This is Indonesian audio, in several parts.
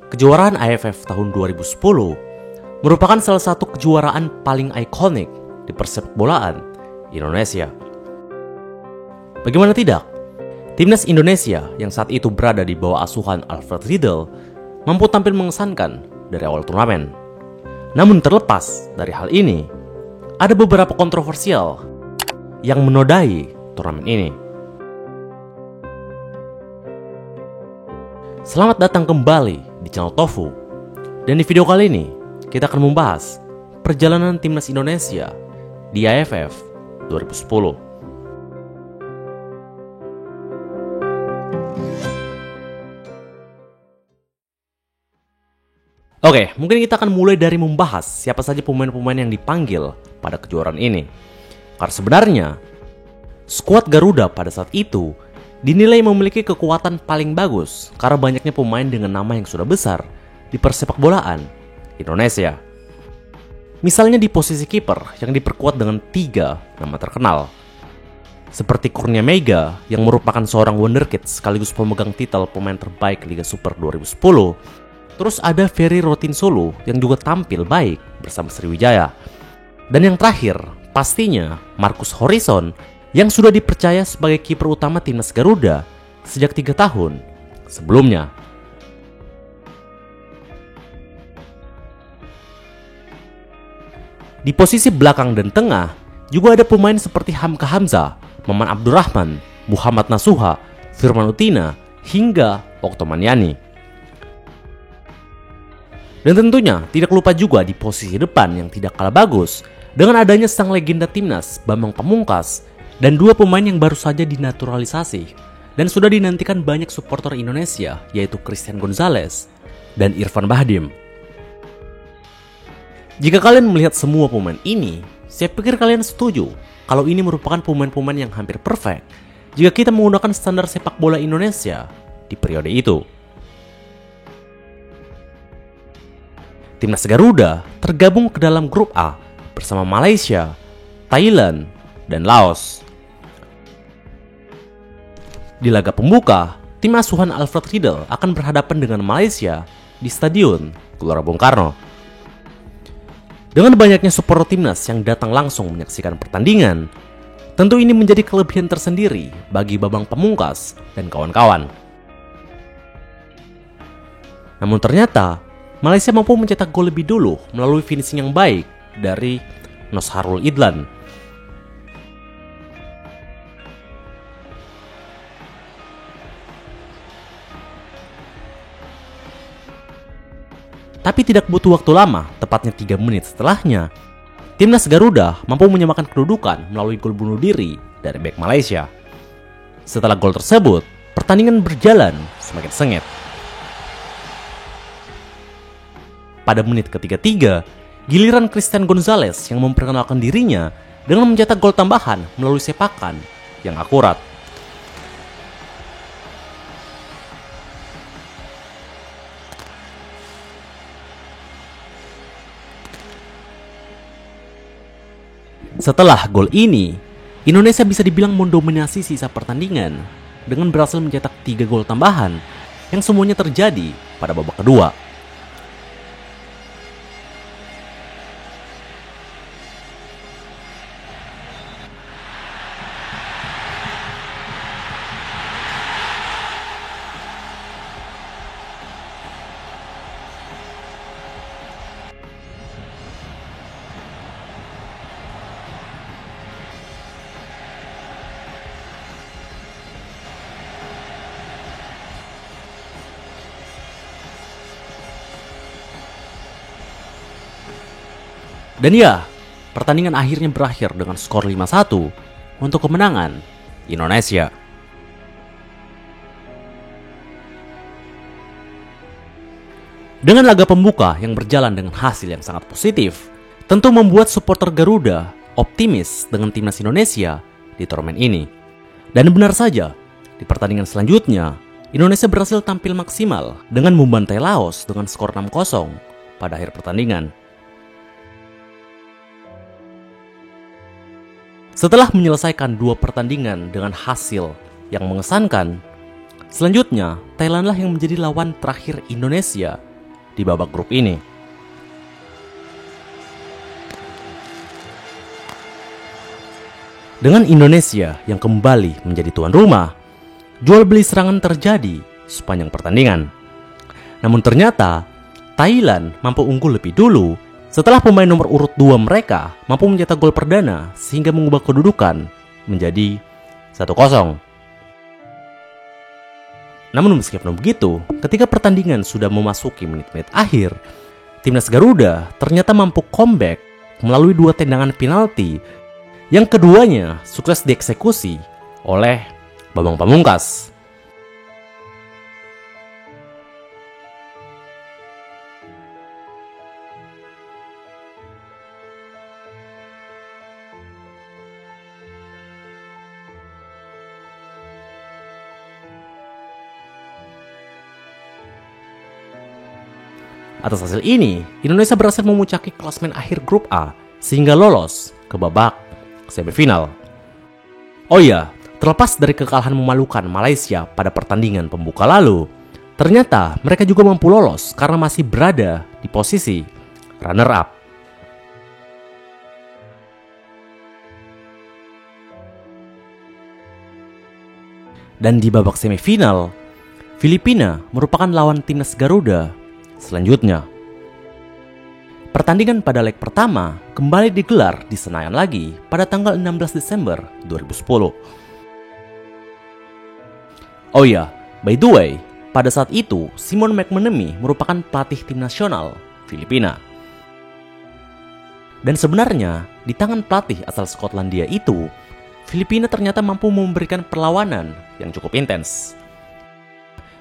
Kejuaraan AFF tahun 2010 merupakan salah satu kejuaraan paling ikonik di persepakbolaan Indonesia. Bagaimana tidak? Timnas Indonesia yang saat itu berada di bawah asuhan Alfred Riedel mampu tampil mengesankan dari awal turnamen. Namun terlepas dari hal ini, ada beberapa kontroversial yang menodai turnamen ini. Selamat datang kembali di channel Tofu. Dan di video kali ini, kita akan membahas perjalanan Timnas Indonesia di AFF 2010. Oke, mungkin kita akan mulai dari membahas siapa saja pemain-pemain yang dipanggil pada kejuaraan ini. Karena sebenarnya, skuad Garuda pada saat itu dinilai memiliki kekuatan paling bagus karena banyaknya pemain dengan nama yang sudah besar di persepakbolaan Indonesia. Misalnya di posisi kiper yang diperkuat dengan 3 nama terkenal, seperti Kurnia Meiga yang merupakan seorang wonderkid sekaligus pemegang titel pemain terbaik Liga Super 2010. Terus ada Ferry Rotinsulu yang juga tampil baik bersama Sriwijaya. Dan yang terakhir, pastinya Marcus Horizon yang sudah dipercaya sebagai kiper utama Timnas Garuda sejak 3 tahun sebelumnya. Di posisi belakang dan tengah juga ada pemain seperti Hamka Hamzah, Maman Abdurrahman, Muhammad Nasuha, Firman Utina, hingga Oktoman Yani. Dan tentunya tidak lupa juga di posisi depan yang tidak kalah bagus dengan adanya sang legenda Timnas Bambang Pamungkas dan 2 pemain yang baru saja dinaturalisasi dan sudah dinantikan banyak supporter Indonesia, yaitu Christian Gonzalez dan Irfan Bahdim. Jika kalian melihat semua pemain ini, saya pikir kalian setuju kalau ini merupakan pemain-pemain yang hampir perfect jika kita menggunakan standar sepak bola Indonesia di periode itu. Timnas Garuda tergabung ke dalam grup A bersama Malaysia, Thailand, dan Laos. Di laga pembuka, tim asuhan Alfred Riedel akan berhadapan dengan Malaysia di Stadion Gelora Bung Karno. Dengan banyaknya supporter timnas yang datang langsung menyaksikan pertandingan, tentu ini menjadi kelebihan tersendiri bagi Bambang Pamungkas dan kawan-kawan. Namun ternyata, Malaysia mampu mencetak gol lebih dulu melalui finishing yang baik dari Nosharul Idlan. Tapi tidak butuh waktu lama, tepatnya 3 menit setelahnya, Timnas Garuda mampu menyamakan kedudukan melalui gol bunuh diri dari bek Malaysia. Setelah gol tersebut, pertandingan berjalan semakin sengit. Pada menit ke-33, giliran Christian Gonzalez yang memperkenalkan dirinya dengan mencetak gol tambahan melalui sepakan yang akurat. Setelah gol ini, Indonesia bisa dibilang mendominasi sisa pertandingan dengan berhasil mencetak 3 gol tambahan yang semuanya terjadi pada babak kedua. Dan ya, pertandingan akhirnya berakhir dengan skor 5-1 untuk kemenangan Indonesia. Dengan laga pembuka yang berjalan dengan hasil yang sangat positif, tentu membuat supporter Garuda optimis dengan timnas Indonesia di turnamen ini. Dan benar saja, di pertandingan selanjutnya, Indonesia berhasil tampil maksimal dengan membantai Laos dengan skor 6-0 pada akhir pertandingan. Setelah menyelesaikan 2 pertandingan dengan hasil yang mengesankan, selanjutnya Thailandlah yang menjadi lawan terakhir Indonesia di babak grup ini. Dengan Indonesia yang kembali menjadi tuan rumah, jual beli serangan terjadi sepanjang pertandingan. Namun ternyata Thailand mampu unggul lebih dulu setelah pemain nomor urut 2 mereka mampu mencetak gol perdana sehingga mengubah kedudukan menjadi 1-0. Namun meskipun begitu, ketika pertandingan sudah memasuki menit-menit akhir, timnas Garuda ternyata mampu comeback melalui 2 tendangan penalti yang keduanya sukses dieksekusi oleh Bambang Pamungkas. Atas hasil ini, Indonesia berhasil memuncaki klasemen akhir grup A sehingga lolos ke babak semifinal. Oh iya, terlepas dari kekalahan memalukan Malaysia pada pertandingan pembuka lalu, ternyata mereka juga mampu lolos karena masih berada di posisi runner up. Dan di babak semifinal, Filipina merupakan lawan timnas Garuda selanjutnya. Pertandingan pada leg pertama kembali digelar di Senayan lagi pada tanggal 16 Desember 2010. Oh ya, by the way, pada saat itu Simon McManamy merupakan pelatih tim nasional Filipina. Dan sebenarnya di tangan pelatih asal Skotlandia itu, Filipina ternyata mampu memberikan perlawanan yang cukup intens.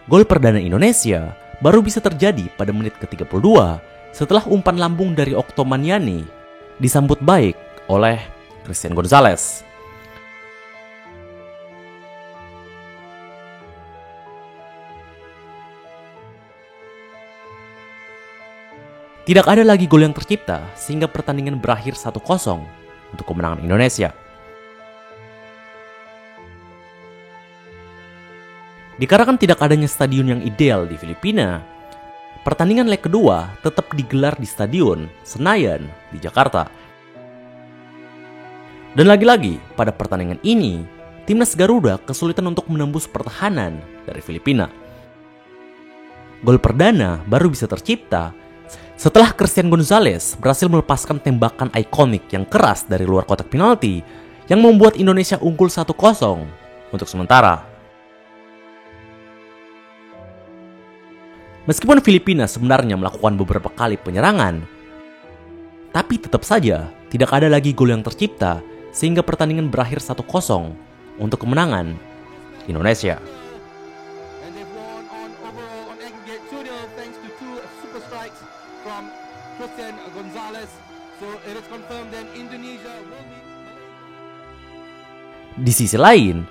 Gol perdana Indonesia baru bisa terjadi pada menit ke-32 setelah umpan lambung dari Oktomaniani disambut baik oleh Christian Gonzalez. Tidak ada lagi gol yang tercipta sehingga pertandingan berakhir 1-0 untuk kemenangan Indonesia. Dikarenakan tidak adanya stadion yang ideal di Filipina, pertandingan leg kedua tetap digelar di Stadion Senayan di Jakarta. Dan lagi-lagi pada pertandingan ini, timnas Garuda kesulitan untuk menembus pertahanan dari Filipina. Gol perdana baru bisa tercipta setelah Christian Gonzalez berhasil melepaskan tembakan ikonik yang keras dari luar kotak penalti yang membuat Indonesia unggul 1-0 untuk sementara. Meskipun Filipina sebenarnya melakukan beberapa kali penyerangan, tapi tetap saja tidak ada lagi gol yang tercipta sehingga pertandingan berakhir 1-0 untuk kemenangan Indonesia. Di sisi lain,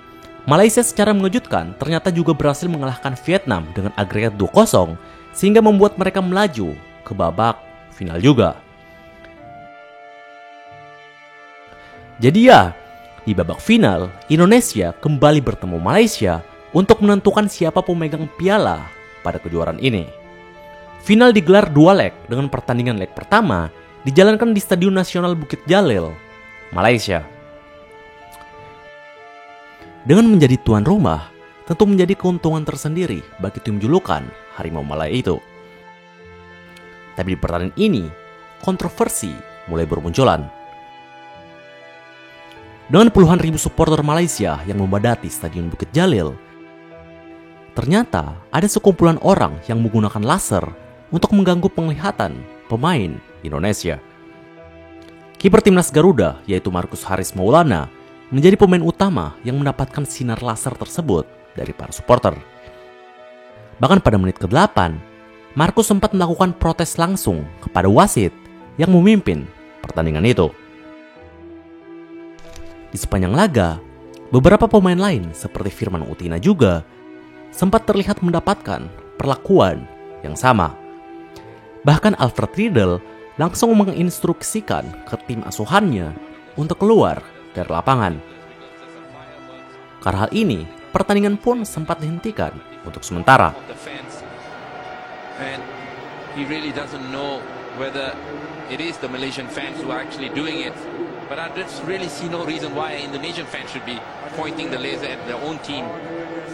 Malaysia secara mengejutkan ternyata juga berhasil mengalahkan Vietnam dengan agregat 2-0 sehingga membuat mereka melaju ke babak final juga. Jadi ya, di babak final Indonesia kembali bertemu Malaysia untuk menentukan siapa pemegang piala pada kejuaraan ini. Final digelar 2 leg dengan pertandingan leg pertama dijalankan di Stadion Nasional Bukit Jalil, Malaysia. Dengan menjadi tuan rumah, tentu menjadi keuntungan tersendiri bagi tim julukan Harimau Malaya itu. Tapi di pertandingan ini, kontroversi mulai bermunculan. Dengan puluhan ribu supporter Malaysia yang memadati Stadion Bukit Jalil, ternyata ada sekumpulan orang yang menggunakan laser untuk mengganggu penglihatan pemain Indonesia. Kiper timnas Garuda, yaitu Marcus Haris Maulana, menjadi pemain utama yang mendapatkan sinar laser tersebut dari para supporter. Bahkan pada menit ke-8, Marcus sempat melakukan protes langsung kepada wasit yang memimpin pertandingan itu. Di sepanjang laga, beberapa pemain lain seperti Firman Utina juga sempat terlihat mendapatkan perlakuan yang sama. Bahkan Alfred Riedel langsung menginstruksikan ke tim asuhannya untuk keluar dari lapangan. Karena hal ini, pertandingan pun sempat dihentikan untuk sementara. he really doesn't know whether it is the Malaysian fans who are actually doing it. But I just really see no reason why Indonesian fans should be pointing the laser at their own team.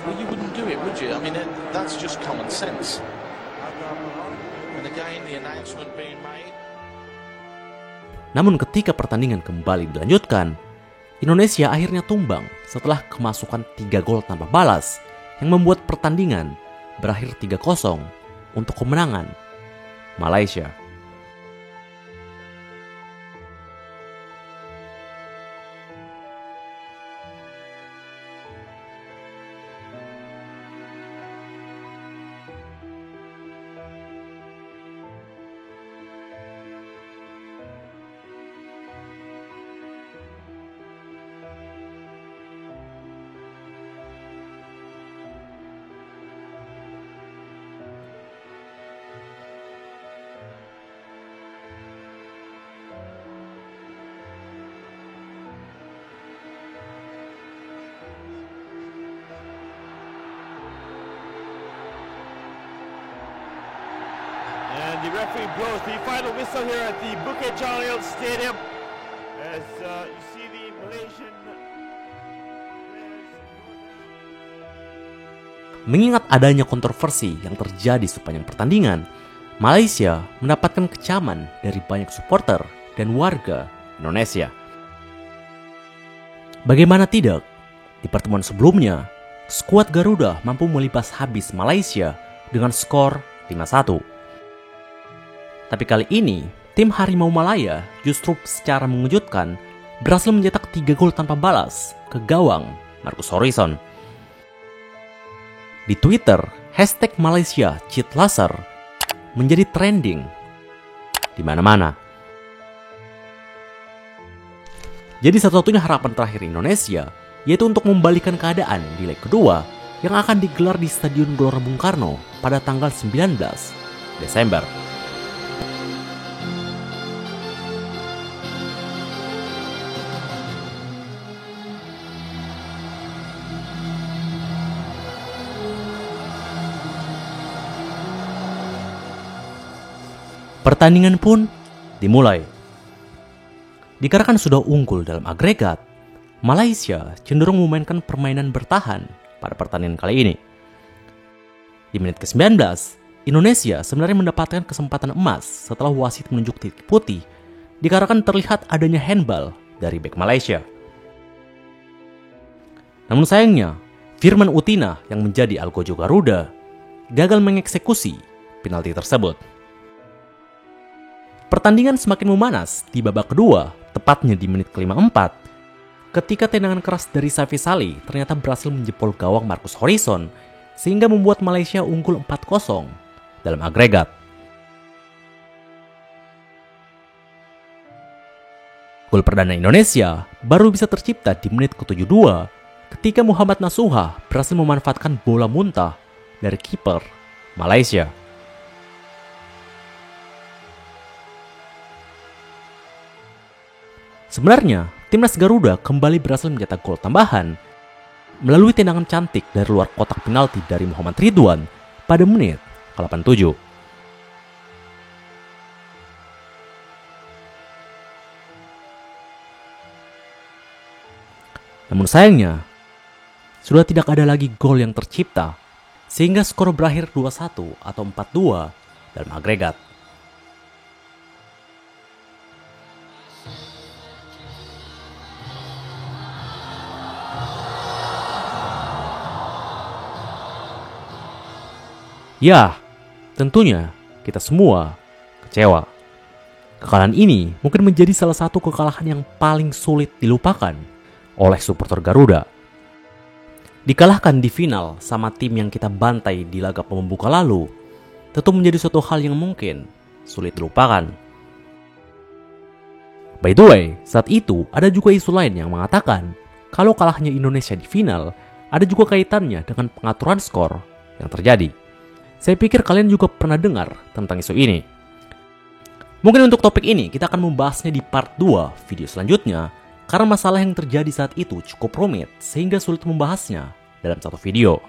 Well, you wouldn't do it, would you? I mean, that's just common sense. And again, the announcement being made. Namun ketika pertandingan kembali dilanjutkan, Indonesia akhirnya tumbang setelah kemasukan 3 gol tanpa balas yang membuat pertandingan berakhir 3-0 untuk kemenangan Malaysia. And the referee blows the final whistle here at the Bukit Jalil Stadium as you see the Malaysian players. Mengingat adanya kontroversi yang terjadi sepanjang pertandingan, Malaysia mendapatkan kecaman dari banyak supporter dan warga Indonesia. Bagaimana tidak, di pertemuan sebelumnya, skuad Garuda mampu melibas habis Malaysia dengan skor 5-1. Tapi kali ini, tim Harimau Malaya justru secara mengejutkan berhasil mencetak 3 gol tanpa balas ke gawang Marcus Horizon. Di Twitter, hashtag Malaysia Cheat Laser menjadi trending di mana-mana. Jadi satu-satunya harapan terakhir Indonesia yaitu untuk membalikan keadaan di leg kedua yang akan digelar di Stadion Gelora Bung Karno pada tanggal 19 Desember. Pertandingan pun dimulai. Dikarenakan sudah unggul dalam agregat, Malaysia cenderung memainkan permainan bertahan pada pertandingan kali ini. Di menit ke-19, Indonesia sebenarnya mendapatkan kesempatan emas setelah wasit menunjuk titik putih dikarenakan terlihat adanya handball dari bek Malaysia. Namun sayangnya, Firman Utina yang menjadi algojo Garuda gagal mengeksekusi penalti tersebut. Pertandingan semakin memanas di babak kedua, tepatnya di menit ke-54, ketika tendangan keras dari Safi Salih ternyata berhasil menjebol gawang Marcus Horizon sehingga membuat Malaysia unggul 4-0 dalam agregat. Gol perdana Indonesia baru bisa tercipta di menit ke-72 ketika Muhammad Nasuha berhasil memanfaatkan bola muntah dari kiper Malaysia. Sebenarnya, timnas Garuda kembali berhasil mencetak gol tambahan melalui tendangan cantik dari luar kotak penalti dari Muhammad Ridwan pada menit ke-87. Namun sayangnya, sudah tidak ada lagi gol yang tercipta, sehingga skor berakhir 2-1 atau 4-2 dalam agregat. Ya, tentunya kita semua kecewa. Kekalahan ini mungkin menjadi salah satu kekalahan yang paling sulit dilupakan oleh supporter Garuda. Dikalahkan di final sama tim yang kita bantai di laga pembuka lalu, tentu menjadi suatu hal yang mungkin sulit dilupakan. By the way, saat itu ada juga isu lain yang mengatakan kalau kalahnya Indonesia di final ada juga kaitannya dengan pengaturan skor yang terjadi. Saya pikir kalian juga pernah dengar tentang isu ini. Mungkin untuk topik ini kita akan membahasnya di part 2 video selanjutnya karena masalah yang terjadi saat itu cukup rumit sehingga sulit membahasnya dalam satu video.